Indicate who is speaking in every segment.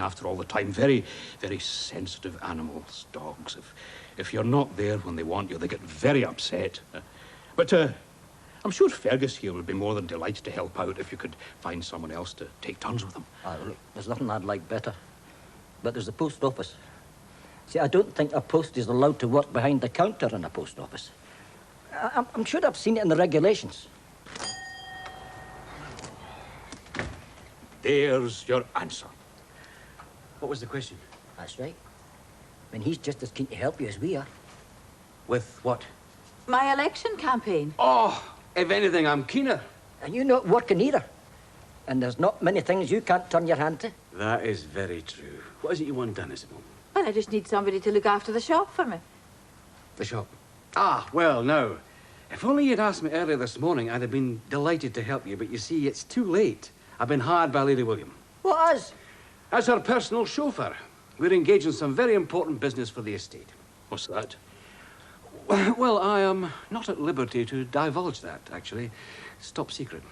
Speaker 1: looking after all the time. Very, very sensitive animals, dogs. If you're not there when they want you, they get very upset. But I'm sure Fergus here would be more than delighted to help out if you could find someone else to take turns with them.
Speaker 2: Look, there's nothing I'd like better. But there's the post office. See, I don't think a post is allowed to work behind the counter in a post office. I'm sure I've seen it in the regulations.
Speaker 1: There's your answer.
Speaker 3: What was the question?
Speaker 2: That's right. I mean, he's just as keen to help you as we are.
Speaker 3: With what?
Speaker 4: My election campaign.
Speaker 3: Oh, if anything, I'm keener.
Speaker 2: And you're not working either. And there's not many things you can't turn your hand to.
Speaker 3: That is very true. What is it you want done, Isabel?
Speaker 4: Well, I just need somebody to look after the shop for me.
Speaker 3: The shop? Ah, well, no. If only you'd asked me earlier this morning, I'd have been delighted to help you. But you see, it's too late. I've been hired by Lady William.
Speaker 2: What as?
Speaker 3: As her personal chauffeur. We're engaged in some very important business for the estate.
Speaker 1: What's that?
Speaker 3: Well, I am not at liberty to divulge that, actually. It's top secret.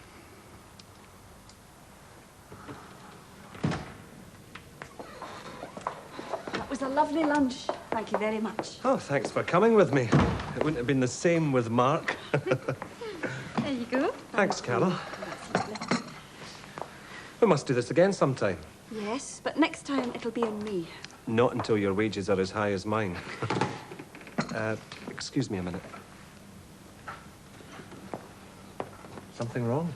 Speaker 5: That was a lovely lunch. Thank you very much.
Speaker 6: Oh, thanks for coming with me. It wouldn't have been the same with Mark.
Speaker 5: There you go.
Speaker 6: Thanks, Carol. We must do this again sometime.
Speaker 5: Yes, but next time it'll be on me.
Speaker 6: Not until your wages are as high as mine. Excuse me a minute. Something wrong?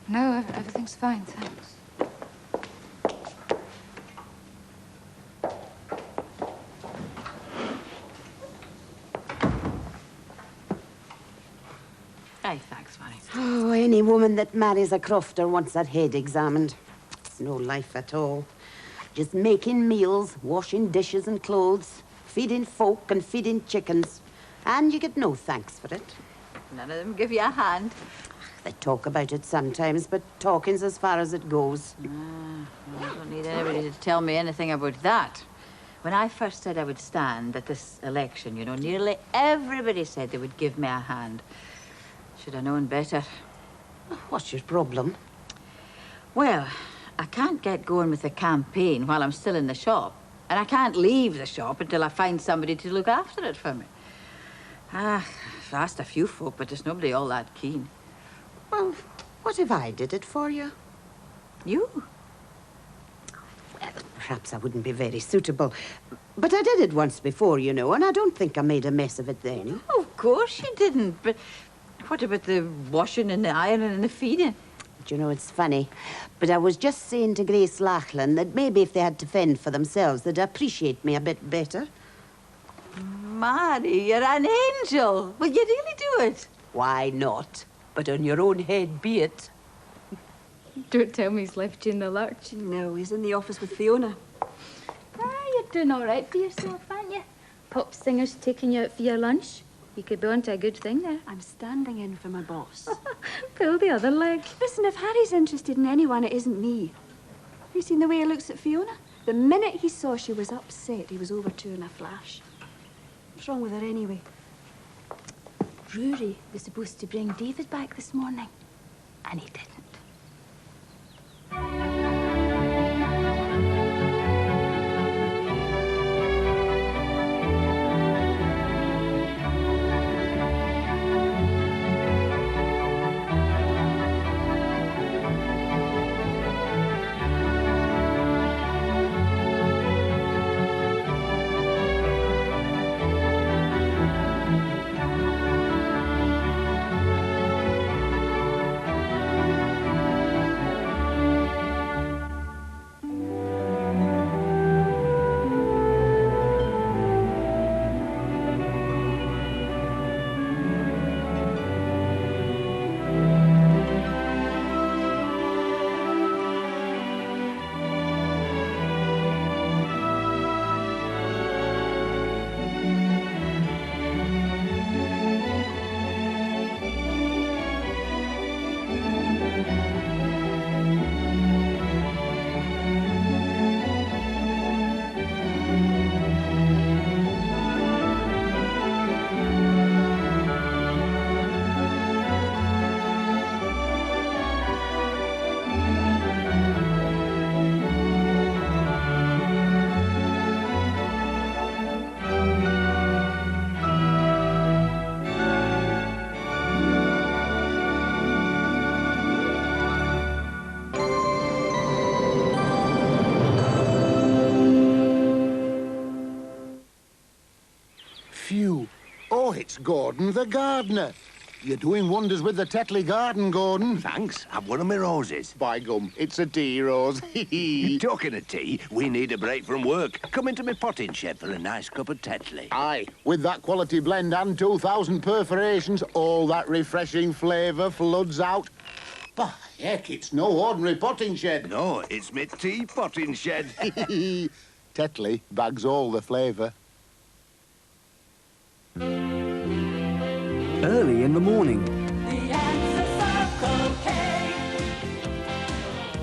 Speaker 7: No, everything's fine, thanks.
Speaker 4: Aye, thanks, Fanny.
Speaker 8: Oh, any woman that marries a crofter wants her head examined. It's no life at all. Just making meals, washing dishes and clothes, feeding folk and feeding chickens. And you get no thanks for it.
Speaker 4: None of them give you a hand.
Speaker 8: They talk about it sometimes, but talking's as far as it goes.
Speaker 4: Well, I don't need anybody to tell me anything about that. When I first said I would stand at this election, you know, nearly everybody said they would give me a hand. Should have known better.
Speaker 8: What's your problem?
Speaker 4: Well, I can't get going with the campaign while I'm still in the shop. And I can't leave the shop until I find somebody to look after it for me. I've asked a few folk, but there's nobody all that keen.
Speaker 8: Well, what if I did it for you?
Speaker 4: You?
Speaker 8: Well, perhaps I wouldn't be very suitable. But I did it once before, you know, and I don't think I made a mess of it then.
Speaker 4: Oh, of course you didn't, but what about the washing and the ironing and the feeding?
Speaker 8: But you know, it's funny. But I was just saying to Grace Lachlan that maybe if they had to fend for themselves, they'd appreciate me a bit better.
Speaker 4: Mary, you're an angel. Will you really do it?
Speaker 8: Why not? But on your own head be it.
Speaker 7: Don't tell me he's left you in the lurch.
Speaker 5: No, he's in the office with Fiona.
Speaker 7: You're doing all right for yourself, aren't you? Pop singer's taking you out for your lunch. You could be onto a good thing there.
Speaker 5: I'm standing in for my boss.
Speaker 7: Pull the other leg.
Speaker 5: Listen, if Harry's interested in anyone, it isn't me. Have you seen the way he looks at Fiona? The minute he saw she was upset, he was over to her in a flash. What's wrong with her anyway?
Speaker 7: Rory was supposed to bring David back this morning, and he didn't.
Speaker 9: It's Gordon the gardener. You're doing wonders with the Tetley garden, Gordon.
Speaker 10: Thanks. Have one of my roses.
Speaker 9: By gum, it's a tea rose.
Speaker 10: Talking of tea, we need a break from work. Come into my potting shed for a nice cup of Tetley.
Speaker 9: Aye, with that quality blend and 2,000 perforations, all that refreshing flavour floods out. Bah, heck, it's no ordinary potting shed.
Speaker 10: No, it's my tea potting shed.
Speaker 9: Tetley bags all the flavour.
Speaker 11: Early in the morning.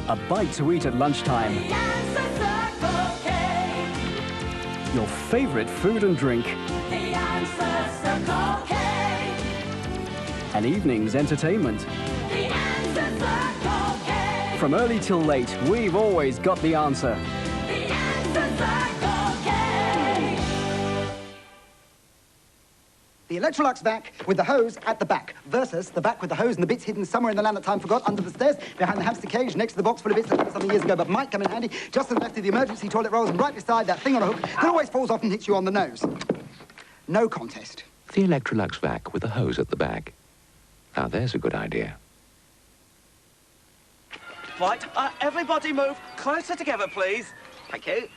Speaker 11: A bite to eat at lunchtime. Your favourite food and drink. An evening's entertainment. From early till late, we've always got the answer.
Speaker 12: The Electrolux vac with the hose at the back versus the vac with the hose and the bits hidden somewhere in the land that time forgot under the stairs behind the hamster cage next to the box full of bits that happened something years ago but might come in handy just to the left of the emergency toilet rolls and right beside that thing on a hook that always falls off and hits you on the nose. No contest.
Speaker 13: The Electrolux vac with the hose at the back. Now there's a good idea.
Speaker 14: Right, everybody move closer together, please. Thank you.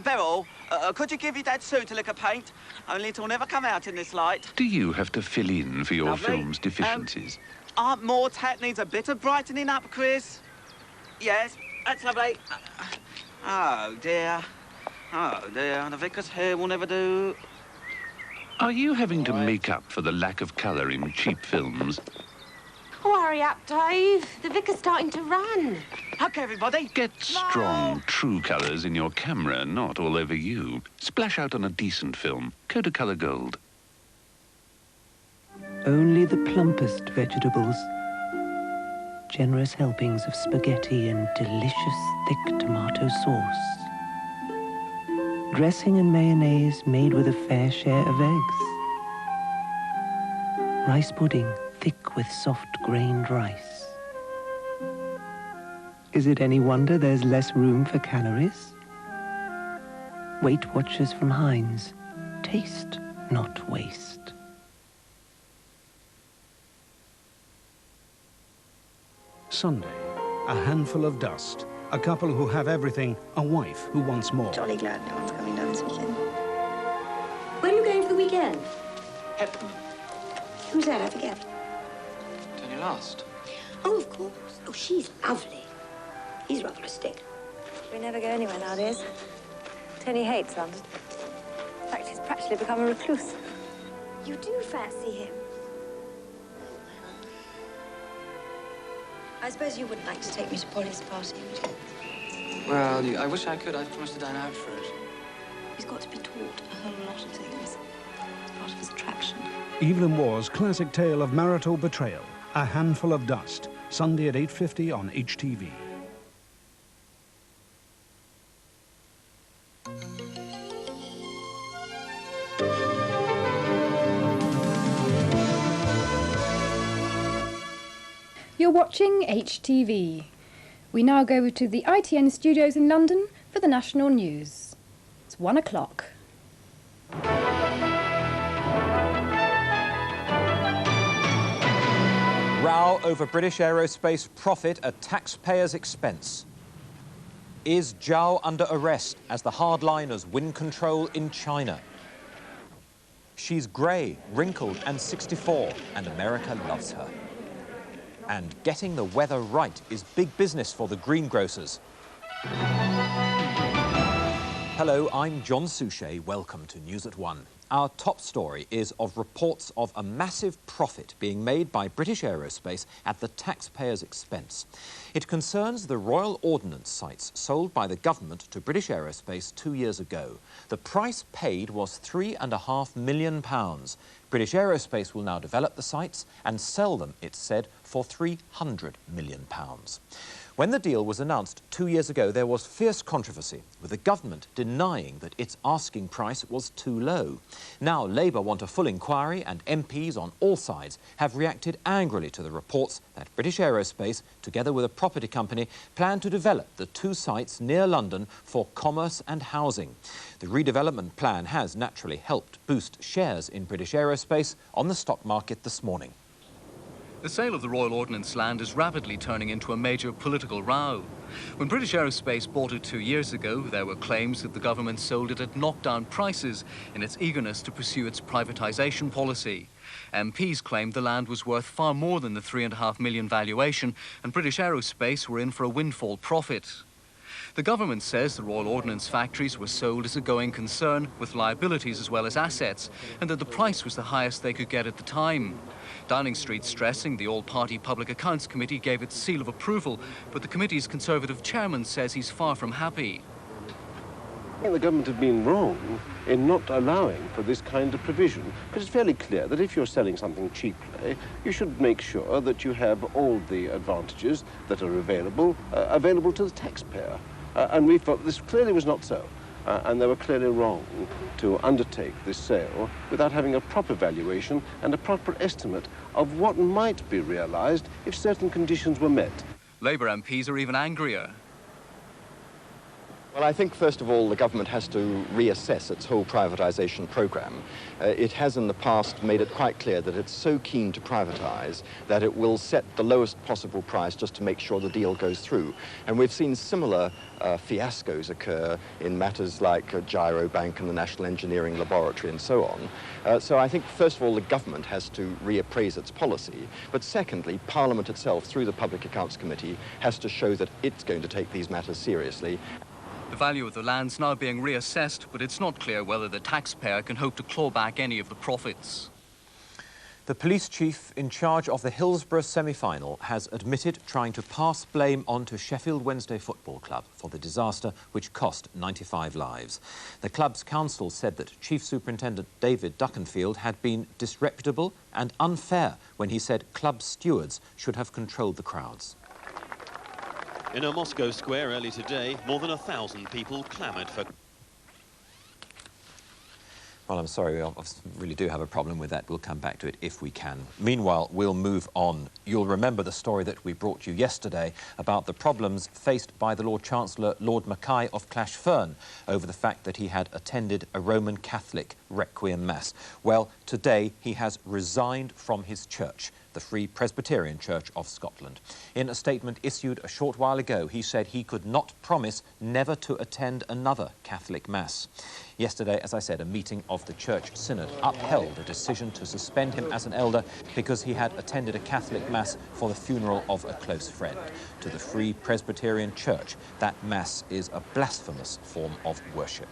Speaker 14: Beryl, could you give your dad Sue to lick a paint? Only it'll never come out in this light.
Speaker 13: Do you have to fill in for your
Speaker 14: Lovely.
Speaker 13: film's deficiencies?
Speaker 14: Aunt Maud's hat needs a bit of brightening up, Chris. Yes, that's lovely. Oh, dear. Oh, dear. The vicar's hair will never do.
Speaker 13: Are you having to make up for the lack of colour in cheap films?
Speaker 15: Oh, hurry up, Dave. The vicar's starting to run.
Speaker 14: Okay, everybody.
Speaker 13: Get strong, true colours in your camera, not all over you. Splash out on a decent film. Kodacolour Gold.
Speaker 16: Only the plumpest vegetables. Generous helpings of spaghetti and delicious thick tomato sauce. Dressing and mayonnaise made with a fair share of eggs. Rice pudding thick with soft-grained rice. Is it any wonder there's less room for calories? Weight Watchers from Heinz. Taste, not waste.
Speaker 1: Sunday, a handful of dust. A couple who have everything, a wife who wants more.
Speaker 17: Jolly glad no one's coming down this weekend. Where are you going for the weekend?
Speaker 18: Hepburn.
Speaker 17: Who's that? I forget.
Speaker 18: Tony Last.
Speaker 17: Oh, of course. Oh, she's lovely. He's rather a stick.
Speaker 19: We never go anywhere nowadays. Tony hates London. In fact, he's practically become a recluse.
Speaker 17: You do fancy him? I suppose you wouldn't like to take me to Polly's party, would you?
Speaker 18: Well, I wish I could. I've promised to dine out for it.
Speaker 17: He's got to be taught a whole lot of things. It's part of his attraction.
Speaker 1: Evelyn Waugh's classic tale of marital betrayal, A Handful of Dust, Sunday at 8:50 on HTV.
Speaker 20: You're watching HTV. We now go to the ITN studios in London for the national news. It's 1 o'clock.
Speaker 21: Row over British Aerospace profit at taxpayers' expense. Is Zhao under arrest as the hardliners win control in China? She's grey, wrinkled and 64, and America loves her. And getting the weather right is big business for the greengrocers. Hello, I'm John Suchet. Welcome to News at 1. Our top story is of reports of a massive profit being made by British Aerospace at the taxpayers' expense. It concerns the Royal Ordnance sites sold by the government to British Aerospace 2 years ago. The price paid was £3.5 million. British Aerospace will now develop the sites and sell them, it's said, for £300 million. When the deal was announced 2 years ago, there was fierce controversy, with the government denying that its asking price was too low. Now Labour want a full inquiry, and MPs on all sides have reacted angrily to the reports that British Aerospace, together with a property company, plan to develop the 2 sites near London for commerce and housing. The redevelopment plan has naturally helped boost shares in British Aerospace on the stock market this morning.
Speaker 2: The sale of the Royal Ordnance land is rapidly turning into a major political row. When British Aerospace bought it 2 years ago, there were claims that the government sold it at knockdown prices in its eagerness to pursue its privatisation policy. MPs claimed the land was worth far more than the £3.5 million valuation, and British Aerospace were in for a windfall profit. The government says the Royal Ordnance factories were sold as a going concern, with liabilities as well as assets, and that the price was the highest they could get at the time. Downing Street stressing the all-party Public Accounts Committee gave its seal of approval, but the committee's Conservative chairman says he's far from happy.
Speaker 22: I think the government have been wrong in not allowing for this kind of provision, because it's fairly clear that if you're selling something cheaply, you should make sure that you have all the advantages that are available to the taxpayer. And we thought this clearly was not so. And they were clearly wrong to undertake this sale without having a proper valuation and a proper estimate of what might be realised if certain conditions were met.
Speaker 2: Labour MPs are even angrier.
Speaker 23: Well, I think, first of all, the government has to reassess its whole privatisation programme. It has in the past made it quite clear that it's so keen to privatise that it will set the lowest possible price just to make sure the deal goes through. And we've seen similar fiascos occur in matters like Gyrobank and the National Engineering Laboratory and so on. So I think, first of all, the government has to reappraise its policy. But secondly, Parliament itself, through the Public Accounts Committee, has to show that it's going to take these matters seriously.
Speaker 2: The value of the land's now being reassessed, but it's not clear whether the taxpayer can hope to claw back any of the profits.
Speaker 21: The police chief in charge of the Hillsborough semi-final has admitted trying to pass blame onto Sheffield Wednesday Football Club for the disaster which cost 95 lives. The club's council said that Chief Superintendent David Duckenfield had been disreputable and unfair when he said club stewards should have controlled the crowds.
Speaker 24: In a Moscow square early today, more than 1,000 people clamoured for...
Speaker 21: Well, I'm sorry, we really do have a problem with that. We'll come back to it if we can. Meanwhile, we'll move on. You'll remember the story that we brought you yesterday about the problems faced by the Lord Chancellor, Lord Mackay of Clashfern, over the fact that he had attended a Roman Catholic Requiem Mass. Well, today he has resigned from his church, the Free Presbyterian Church of Scotland. In a statement issued a short while ago, he said he could not promise never to attend another Catholic Mass. Yesterday, as I said, a meeting of the Church Synod upheld a decision to suspend him as an elder because he had attended a Catholic Mass for the funeral of a close friend. To the Free Presbyterian Church, that Mass is a blasphemous form of worship.